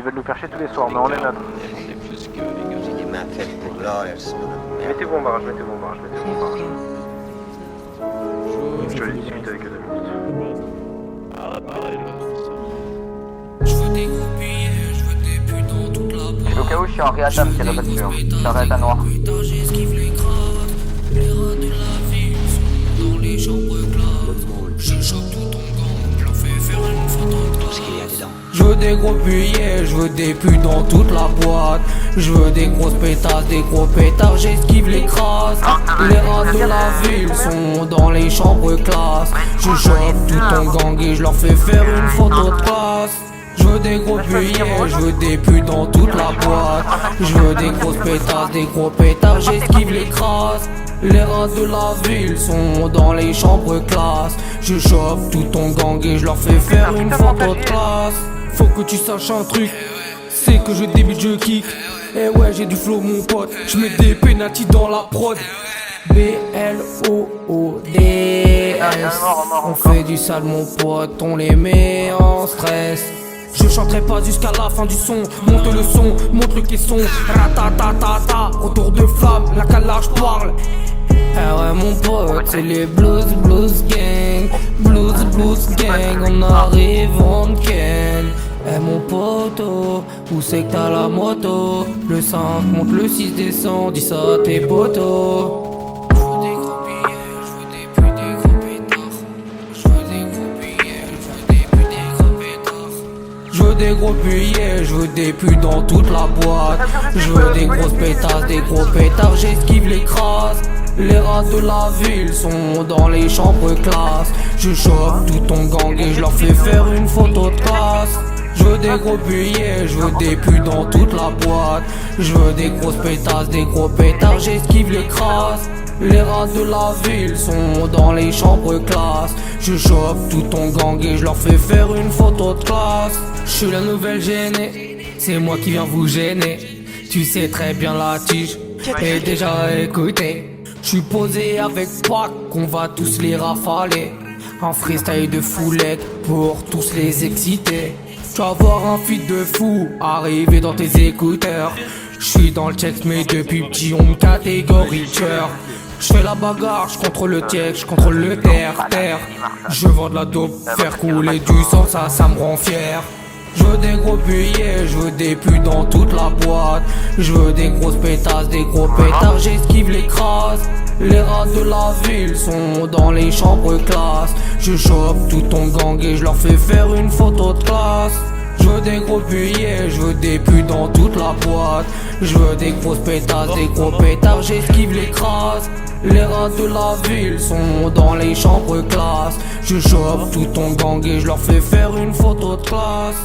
Ils veulent nous faire chier tous les soirs, mais on est neutre. On est plus que les gars. J'ai des mains faites pour là, elles sont là. Mettez-vous en barrage, mettez-vous en barrage, mettez-vous en barrage. Je vais aller discuter avec eux 2 minutes. Ah, pareil, là, Je veux des gros billets, je veux des putes dans toute la boîte. Au cas où je suis en réatam, qui répète plus, hein. Je suis en réatam noir. J'esquive les crades, les rats de la ville sont dans les chambres classes. Je chope tout ton gang, je leur fais faire une photo de classe. Ce qu'il y a dedans. Je veux des gros billets, je veux des putes dans toute la boîte. Je veux des grosses pétasses, des gros pétards, j'esquive les crasses. Les rats de la ville sont dans les chambres classes. Je chope tout ton gang et je leur fais faire une photo de classe. Je veux des gros billets, je veux des putes dans toute la boîte. Je veux des grosses pétasses, des gros pétards, j'esquive les crasses. Les rats de la ville sont dans les chambres classes. Je chope tout ton gang et je leur fais faire une photo de classe. Faut que tu saches un truc, c'est que je débute, je kick. Eh ouais, j'ai du flow mon pote, je mets des pénaltys dans la prod. B-L-O-O-D-S. On fait du sale mon pote, on les met en stress. Je chanterai pas jusqu'à la fin du son. Monte le son, montre le caisson. Ratatatata, retour de flamme, la calage parle. Eh ouais mon pote, c'est les blues gang. Blues gang, on arrive on ken. Eh mon poteau, où c'est que t'as la moto? Le 5 monte, le 6 descend, dis ça à tes potos. Je veux des gros billets, je veux des putes, des gros pétards. Je veux des gros billets, je veux des putes, des gros pétards. Je veux des gros billets, je veux des putes dans toute la boîte. Je veux des grosses pétasses, des gros pétards, j'esquive les crasses. Les rats de la ville sont dans les chambres classes. Je chope tout ton gang et je leur fais faire une photo de classe. Je veux des gros billets, je veux des putes dans toute la boîte. Je veux des grosses pétasses, des gros pétards, j'esquive les crasses. Les rats de la ville sont dans les chambres classes. Je chope tout ton gang et je leur fais faire une photo de classe. Je suis la nouvelle gênée, c'est moi qui viens vous gêner. Tu sais très bien la tige, et déjà écouté. Je suis posé avec Pac, qu'on va tous les rafaler. Un freestyle de foulette pour tous les exciter. Tu vas voir un feat de fou arriver dans tes écouteurs. Je suis dans le check mais depuis petit on me catégorie tueur. Je fais la bagarre, je contrôle le check, je contrôle le terre. Je vends de la dope, faire couler du sang, ça me rend fier. Je veux des gros billets, je veux des putes dans toute la boîte. Je veux des grosses pétasses, des gros pétards, j'esquive les crasses. Les rats de la ville sont dans les chambres classes. Je chope tout ton gang et je leur fais faire une photo de classe. Je veux des gros billets, je veux des putes dans toute la boîte. Je veux des grosses pétasses, des gros pétards, j'esquive les crasses. Les rats de la ville sont dans les chambres classes. Je chope tout ton gang et je leur fais faire une photo de classe.